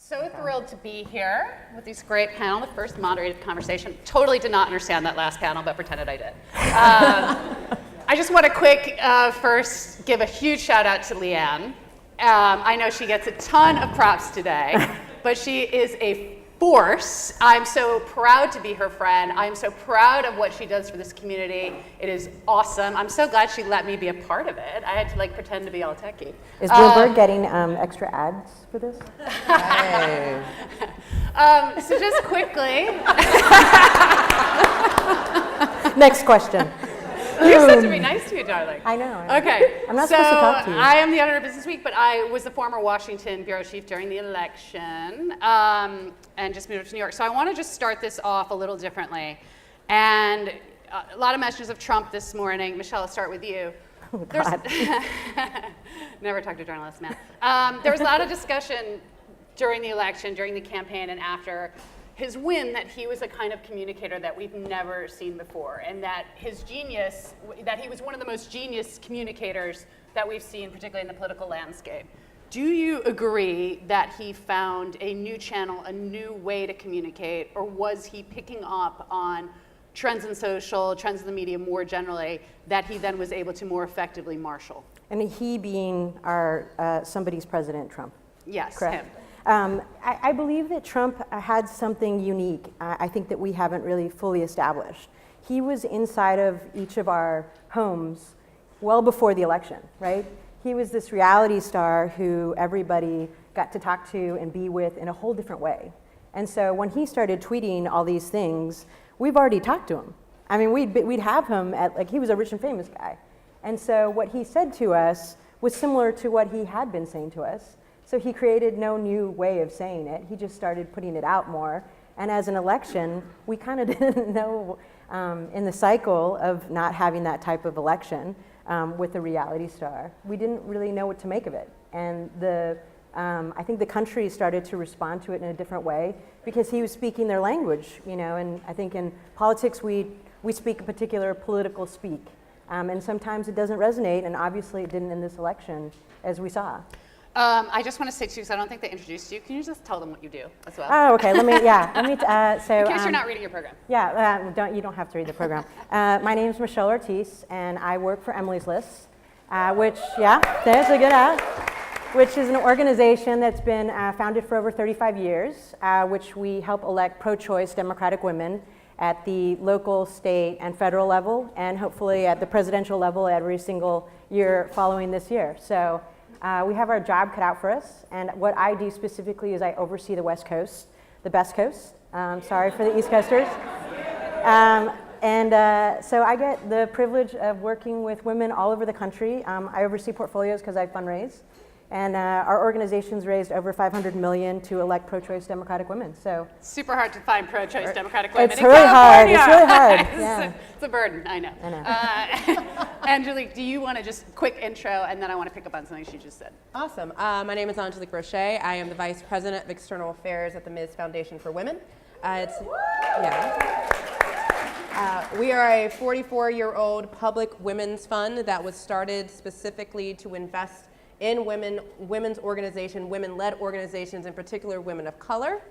So thrilled to be here with this great panel, the first moderated conversation. Totally did not understand that last panel, but pretended I did. I just want to first give a huge shout out to Leanne. I know she gets a ton of props today, but she is a force. I'm so proud to be her friend. I'm so proud of what she does for this community. It is awesome. I'm so glad she let me be a part of it. I had to pretend to be all techie. Is Bloomberg getting extra ads for this? Hey. So just quickly. Next question. You're supposed to be nice to you, darling. I know. Okay. I'm not supposed to talk to you. I am the editor of Business Week, but I was the former Washington bureau chief during the election and just moved to New York. So I want to just start this off a little differently. And a lot of messages of Trump this morning. Michelle, I'll start with you. Oh, God. Never talk to journalists, man. There was a lot of discussion during the election, during the campaign, and after his win, that he was a kind of communicator that we've never seen before, and that his genius, that he was one of the most genius communicators that we've seen, particularly in the political landscape. Do you agree that he found a new channel, a new way to communicate, or was he picking up on trends in social, trends in the media more generally, that he then was able to more effectively marshal? And he being our somebody's president, Trump. Yes, Correct. him. I believe that Trump had something unique, I think that we haven't really fully established. He was inside of each of our homes well before the election, right? He was this reality star who everybody got to talk to and be with in a whole different way. And so when he started tweeting all these things, we've already talked to him. I mean, we'd have him at, he was a rich and famous guy. And so what he said to us was similar to what he had been saying to us. So he created no new way of saying it. He just started putting it out more. And as an election, we kind of didn't know in the cycle of not having that type of election with a reality star. We didn't really know what to make of it. And I think the country started to respond to it in a different way because he was speaking their language, and I think in politics we speak a particular political speak. And sometimes it doesn't resonate, and obviously it didn't in this election, as we saw. I just want to say too, because I don't think they introduced you. Can you just tell them what you do as well? Oh, okay. So in case you're not reading your program. Yeah, you don't have to read the program. My name is Michelle Ortiz, and I work for Emily's List, which there's a good ad, which is an organization that's been founded for over 35 years, which we help elect pro-choice Democratic women at the local, state, and federal level, and hopefully at the presidential level every single year following this year. So. We have our job cut out for us, and what I do specifically is I oversee the West Coast, the best coast. Sorry for the East Coasters. So I get the privilege of working with women all over the country. I oversee portfolios because I fundraise, and our organization's raised over $500 million to elect pro-choice Democratic women. So super hard to find pro-choice Democratic women. It's really hard. It's really hard. Yeah. It's a burden. I know. Angelique, do you want to just quick intro, and then I want to pick up on something she just said. Awesome. My name is Angelique Roche. I am the Vice President of External Affairs at the Ms. Foundation for Women. We are a 44-year-old public women's fund that was started specifically to invest in women's organization, women-led organizations, in particular women of color,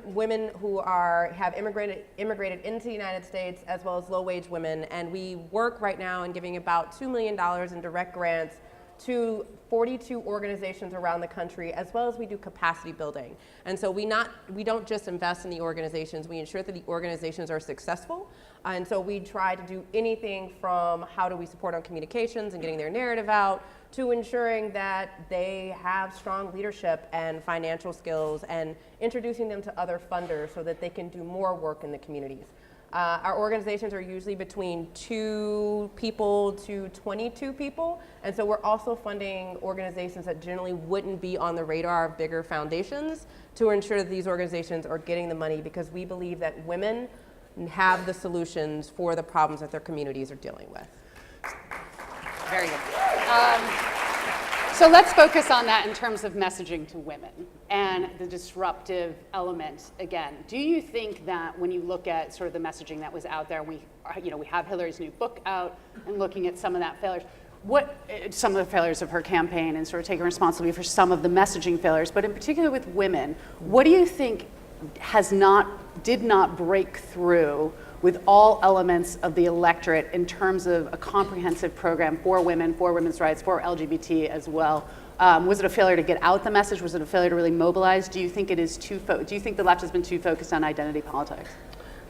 women who have immigrated into the United States, as well as low-wage women. And we work right now in giving about $2 million in direct grants to 42 organizations around the country, as well as we do capacity building. And so we don't just invest in the organizations, we ensure that the organizations are successful. And so we try to do anything from how do we support on communications and getting their narrative out, to ensuring that they have strong leadership and financial skills and introducing them to other funders so that they can do more work in the communities. Our organizations are usually between 2 people to 22 people, and so we're also funding organizations that generally wouldn't be on the radar of bigger foundations to ensure that these organizations are getting the money, because we believe that women have the solutions for the problems that their communities are dealing with. Very good. So let's focus on that in terms of messaging to women and the disruptive element again. Do you think that when you look at sort of the messaging that was out there, we have Hillary's new book out and looking at some of that failures, what some of the failures of her campaign and sort of taking responsibility for some of the messaging failures, but in particular with women, what do you think did not break through with all elements of the electorate in terms of a comprehensive program for women, for women's rights, for LGBT as well? Was it a failure to get out the message? Was it a failure to really mobilize? Do you think it is do you think the left has been too focused on identity politics?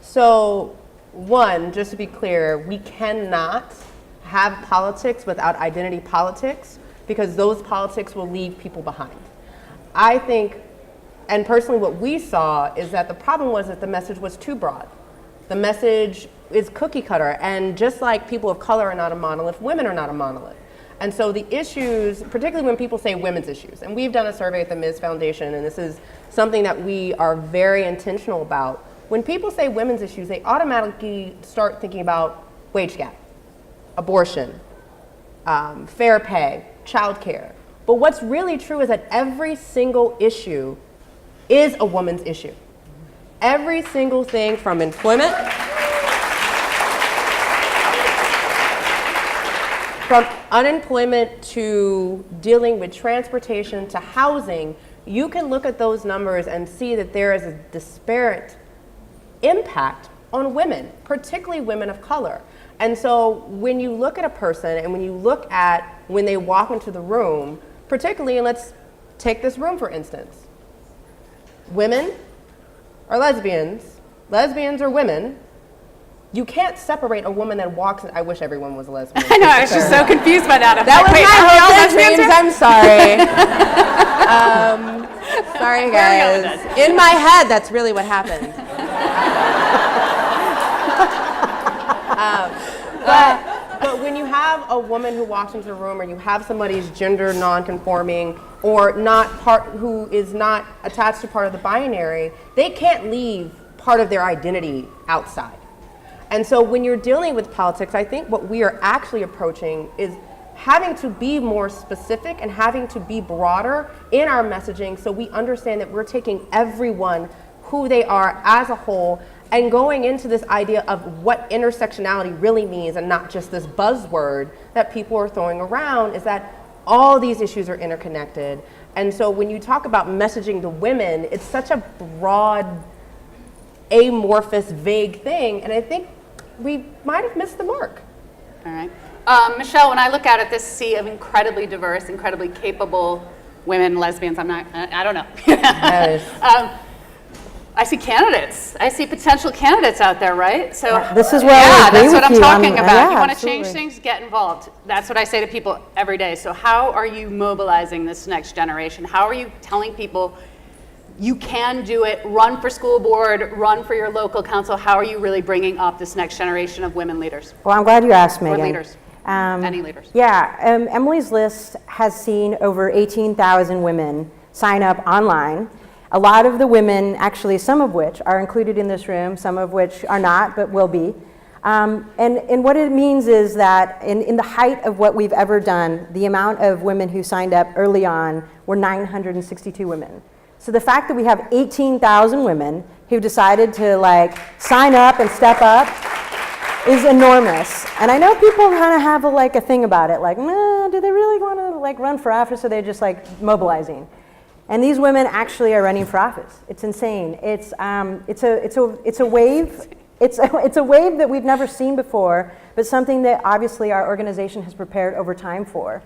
So, one, just to be clear, we cannot have politics without identity politics, because those politics will leave people behind. I think, and personally what we saw is that the problem was that the message was too broad. The message is cookie cutter, and just like people of color are not a monolith, women are not a monolith. And so the issues, particularly when people say women's issues, and we've done a survey at the Ms. Foundation, and this is something that we are very intentional about. When people say women's issues, they automatically start thinking about wage gap, abortion, fair pay, childcare. But what's really true is that every single issue is a woman's issue. Every single thing from employment, from unemployment to dealing with transportation to housing, you can look at those numbers and see that there is a disparate impact on women, particularly women of color. And so when you look at a person and when you look at when they walk into the room, particularly, and let's take this room for instance, women are lesbians, lesbians are women. You can't separate a woman that walks in. I wish everyone was a lesbian. I know, I was just so confused by that. That was my hopes and dreams. I'm sorry. Sorry, guys. In my head, that's really what happened. But when you have a woman who walks into a room, or you have somebody who's gender non-conforming, or who is not attached to part of the binary, they can't leave part of their identity outside. And so when you're dealing with politics, I think what we are actually approaching is having to be more specific and having to be broader in our messaging, so we understand that we're taking everyone who they are as a whole and going into this idea of what intersectionality really means, and not just this buzzword that people are throwing around, is that all these issues are interconnected. And so when you talk about messaging to women, it's such a broad, amorphous, vague thing, and I think we might have missed the mark. All right. Michelle, when I look out at this sea of incredibly diverse, incredibly capable women, lesbians, I don't know. Yes. I see candidates. I see potential candidates out there, right? So This is where I agree that's what with I'm you. talking about. Yeah, You want to absolutely. change things, get involved. That's what I say to people every day. So how are you mobilizing this next generation? How are you telling people you can do it? Run for school board, run for your local council. How are you really bringing up this next generation of women leaders? Well, I'm glad you asked, Megan. leaders. Any leaders. Yeah, Emily's List has seen over 18,000 women sign up online. A lot of the women, actually some of which are included in this room, some of which are not, but will be. And what it means is that in the height of what we've ever done, the amount of women who signed up early on were 962 women. So the fact that we have 18,000 women who decided to sign up and step up is enormous. And I know people kind of have a thing about it, do they really want to run for office, or they're just mobilizing? And these women actually are running for office. It's insane. It's a wave. It's a wave that we've never seen before, but something that obviously our organization has prepared over time for,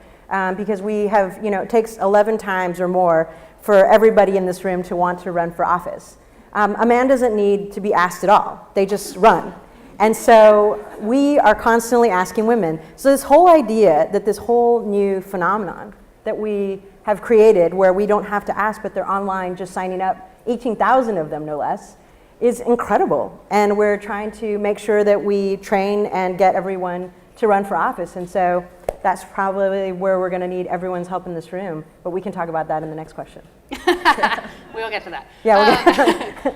because we have, it takes 11 times or more for everybody in this room to want to run for office. A man doesn't need to be asked at all. They just run. And so we are constantly asking women. So this whole idea that this whole new phenomenon that we have created, where we don't have to ask, but they're online just signing up, 18,000 of them no less, is incredible. And we're trying to make sure that we train and get everyone to run for office. And so that's probably where we're going to need everyone's help in this room. But we can talk about that in the next question. We'll get to that. Yeah.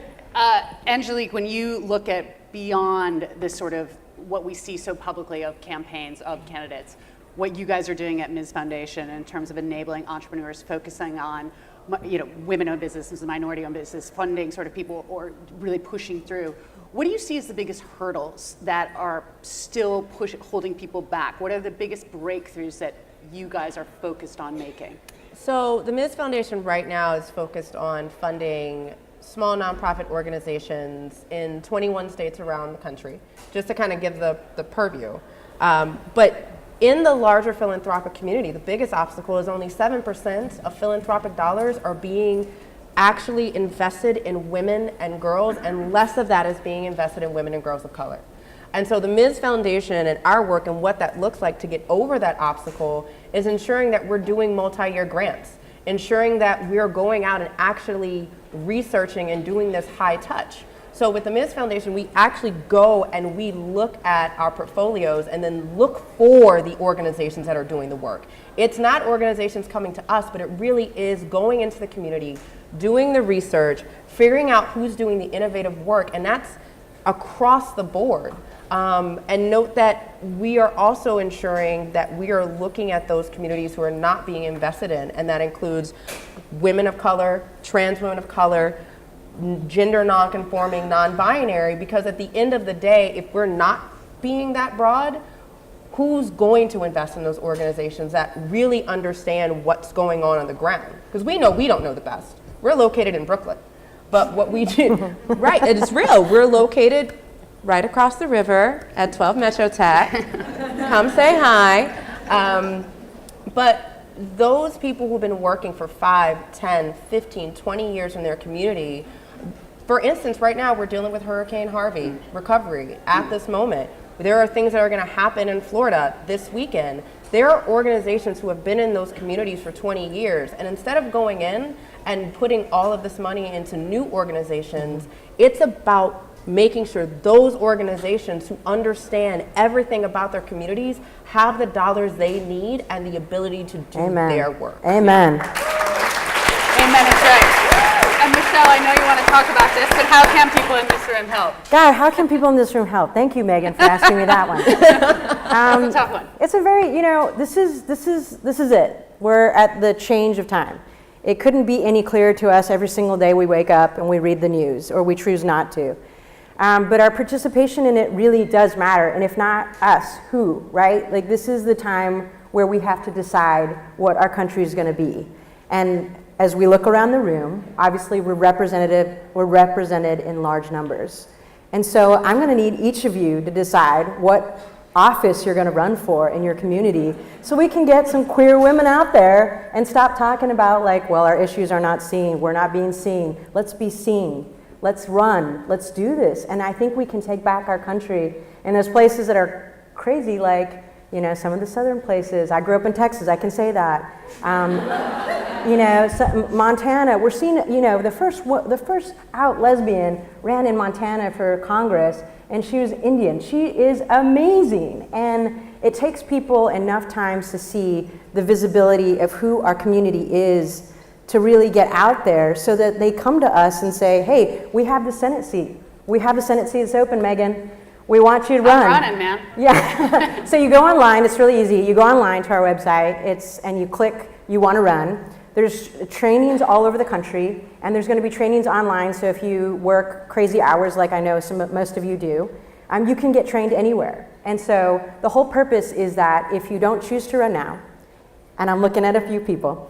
Angelique, when you look at beyond this sort of what we see so publicly of campaigns, of candidates, what you guys are doing at Ms. Foundation in terms of enabling entrepreneurs, focusing on women-owned businesses, minority-owned business, funding sort of people, or really pushing through, What do you see as the biggest hurdles that are still holding people back? What are the biggest breakthroughs that you guys are focused on making? So the Ms. Foundation right now is focused on funding small nonprofit organizations in 21 states around the country, just to kind of give the purview. But in the larger philanthropic community, the biggest obstacle is only 7% of philanthropic dollars are being actually invested in women and girls, and less of that is being invested in women and girls of color. And so the Ms. Foundation and our work and what that looks like to get over that obstacle is ensuring that we're doing multi-year grants, ensuring that we're going out and actually researching and doing this high touch. So with the Ms. Foundation, we actually go and we look at our portfolios and then look for the organizations that are doing the work. It's not organizations coming to us, but it really is going into the community, doing the research, figuring out who's doing the innovative work, and that's across the board. And note that we are also ensuring that we are looking at those communities who are not being invested in, and that includes women of color, trans women of color, gender non-conforming, non-binary, because at the end of the day, if we're not being that broad, who's going to invest in those organizations that really understand what's going on the ground? Because we know we don't know the best. We're located in Brooklyn. But what we do, right, it's real. We're located right across the river at 12 Metro Tech. Come say hi. But those people who've been working for 5, 10, 15, 20 years in their community, for instance, right now we're dealing with Hurricane Harvey recovery at this moment. There are things that are going to happen in Florida this weekend. There are organizations who have been in those communities for 20 years, and instead of going in and putting all of this money into new organizations, it's about making sure those organizations who understand everything about their communities have the dollars they need and the ability to do their work. Amen. Amen is right. And Michelle, I know you want to talk about this, but how can people in this room help? God, how can people in this room help? Thank you, Megan, for asking me that one. That's a tough one. It's a very, this is it. We're at the change of time. It couldn't be any clearer to us every single day we wake up and we read the news, or we choose not to. But our participation in it really does matter, and if not us, who, right? Like, this is the time where we have to decide what our country is going to be. And as we look around the room, obviously we're represented in large numbers. And so I'm going to need each of you to decide what office you're going to run for in your community, so we can get some queer women out there and stop talking about, like, well, our issues are not seen, we're not being seen. Let's be seen. Let's run. Let's do this. And I think we can take back our country in those places that are crazy, like, some of the southern places. I grew up in Texas, I can say that. Montana, we're seeing, the first out lesbian ran in Montana for Congress, and she was Indian. She is amazing. And it takes people enough times to see the visibility of who our community is to really get out there, so that they come to us and say, hey, we have the Senate seat. We have the Senate seat that's open, Megan. We want you to run. I'm running, man. Yeah. So you go online, it's really easy. You go online to our website, and you click, you want to run. There's trainings all over the country, and there's going to be trainings online, so if you work crazy hours like I know most of you do, you can get trained anywhere. And so the whole purpose is that if you don't choose to run now, and I'm looking at a few people,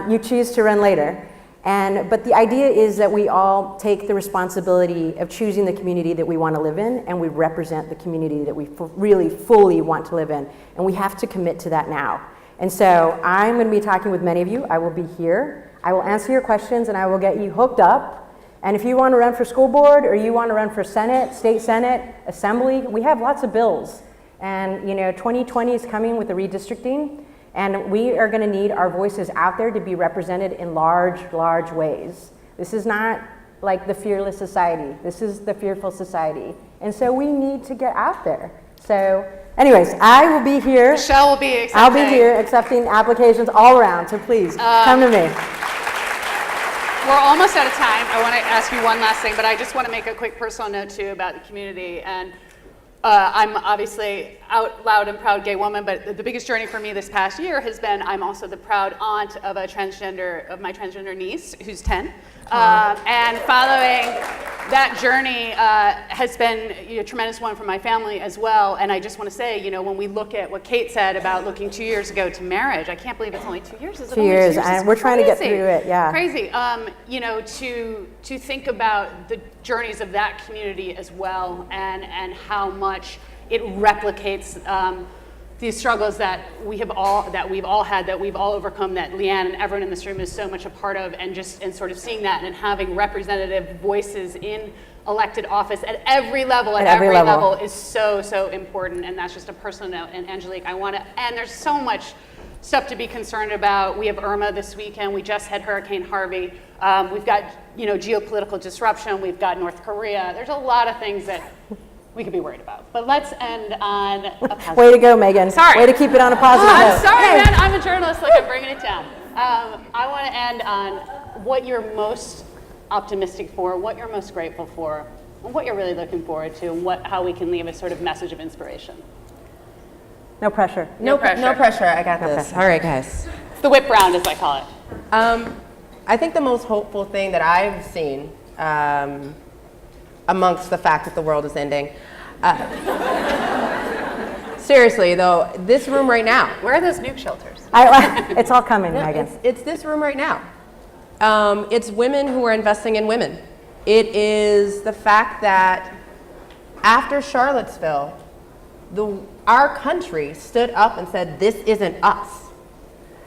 you choose to run later. But the idea is that we all take the responsibility of choosing the community that we want to live in, and we represent the community that we really fully want to live in. And we have to commit to that now. And so I'm going to be talking with many of you. I will be here. I will answer your questions, and I will get you hooked up. And if you want to run for school board, or you want to run for Senate, state Senate, Assembly, we have lots of bills. And 2020 is coming with the redistricting. And we are going to need our voices out there to be represented in large, large ways. This is not like the fearless society. This is the fearful society. And so we need to get out there. So anyways, I will be here. Michelle will be accepting. I'll be here accepting applications all around, so please come to me. We're almost out of time. I want to ask you one last thing, but I just want to make a quick personal note too about the community. And I'm obviously out loud and proud gay woman, but the biggest journey for me this past year has been I'm also the proud aunt of my transgender niece who's 10. And following that journey has been a tremendous one for my family as well. And I just want to say, when we look at what Kate said about looking 2 years ago to marriage, I can't believe it's only 2 years. Is it 2 only years, 2 years? and we're trying to get through it, yeah. Crazy. To think about the journeys of that community as well, and how much it replicates these struggles that we've all had, that we've all overcome, that Leanne and everyone in this room is so much a part of, and sort of seeing that and having representative voices in elected office at every level, at every level is so important. And that's just a personal note. And Angelique, and there's so much stuff to be concerned about. We have Irma this weekend. We just had Hurricane Harvey. We've got geopolitical disruption. We've got North Korea. There's a lot of things that we could be worried about. But let's end on a positive. Way to go, Megan. Sorry. Way to keep it on a positive note. I'm sorry, man. I'm a journalist. I'm bringing it down. I want to end on what you're most optimistic for, what you're most grateful for, and what you're really looking forward to, and how we can leave a sort of message of inspiration. No pressure. No pressure. I got this. All right, guys. It's the whip round, as I call it. I think the most hopeful thing that I've seen amongst the fact that the world is ending. Seriously, though, this room right now. Where are those nuke shelters? It's all coming, Megan. It's this room right now. It's women who are investing in women. It is the fact that after Charlottesville, our country stood up and said, this isn't us.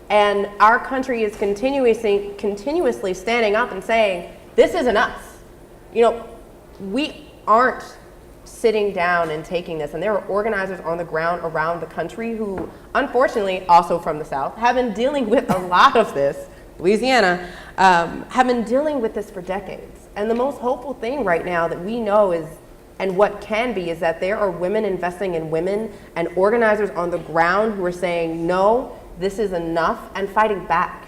And our country is continuously standing up and saying, this isn't us. We aren't sitting down and taking this. And there are organizers on the ground around the country who, unfortunately, also from the South, have been dealing with a lot of this. Louisiana, have been dealing with this for decades. And the most hopeful thing right now that we know is, and what can be, is that there are women investing in women and organizers on the ground who are saying, no, this is enough, and fighting back.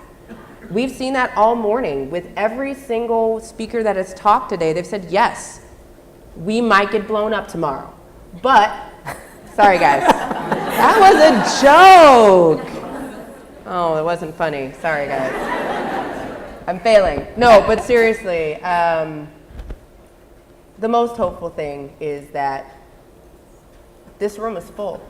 We've seen that all morning with every single speaker that has talked today. They've said, yes, we might get blown up tomorrow. But, sorry guys, that was a joke. Oh, it wasn't funny. Sorry guys. I'm failing. No, but seriously, the most hopeful thing is that this room is full.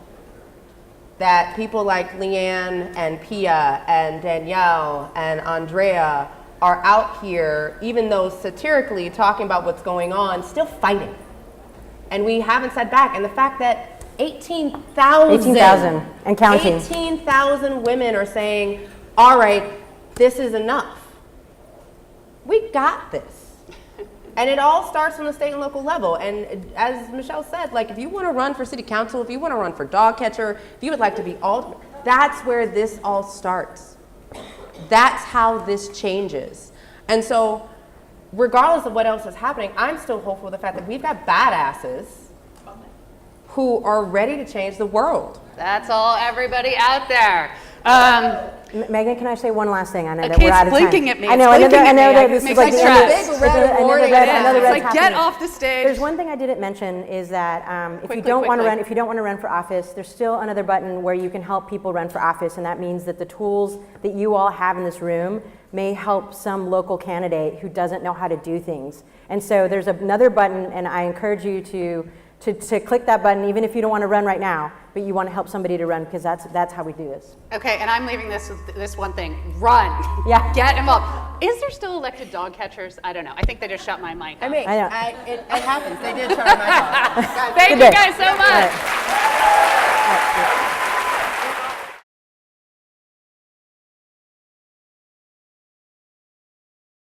That people like Leanne and Pia and Danielle and Andrea are out here, even though satirically talking about what's going on, still fighting. And we haven't sat back. And the fact that 18,000 and counting. 18,000 women are saying, all right, this is enough. We got this. And it all starts from the state and local level. And as Michelle said, if you want to run for city council, if you want to run for dog catcher, if you would like to be alderman, that's where this all starts. That's how this changes. And so, regardless of what else is happening, I'm still hopeful of the fact that we've got badasses who are ready to change the world. That's all everybody out there. Megan, can I say one last thing? I know that Kate's we're out of time. blinking at me. I know that this is like the end stressed. of another red It's like, get off the stage. There's one thing I didn't mention is that if you Quickly. don't want to run for office, there's still another button where you can help people run for office, and that means that the tools that you all have in this room may help some local candidate who doesn't know how to do things. And so there's another button, and I encourage you to click that button, even if you don't want to run right now, but you want to help somebody to run, because that's how we do this. Okay, and I'm leaving this with this one thing. Run. Yeah. Get involved. Is there still elected dog catchers? I don't know. I think they just shut my mic off. I mean, I know. it happens. They did turn my off. Thank you Good day. guys so much. All right.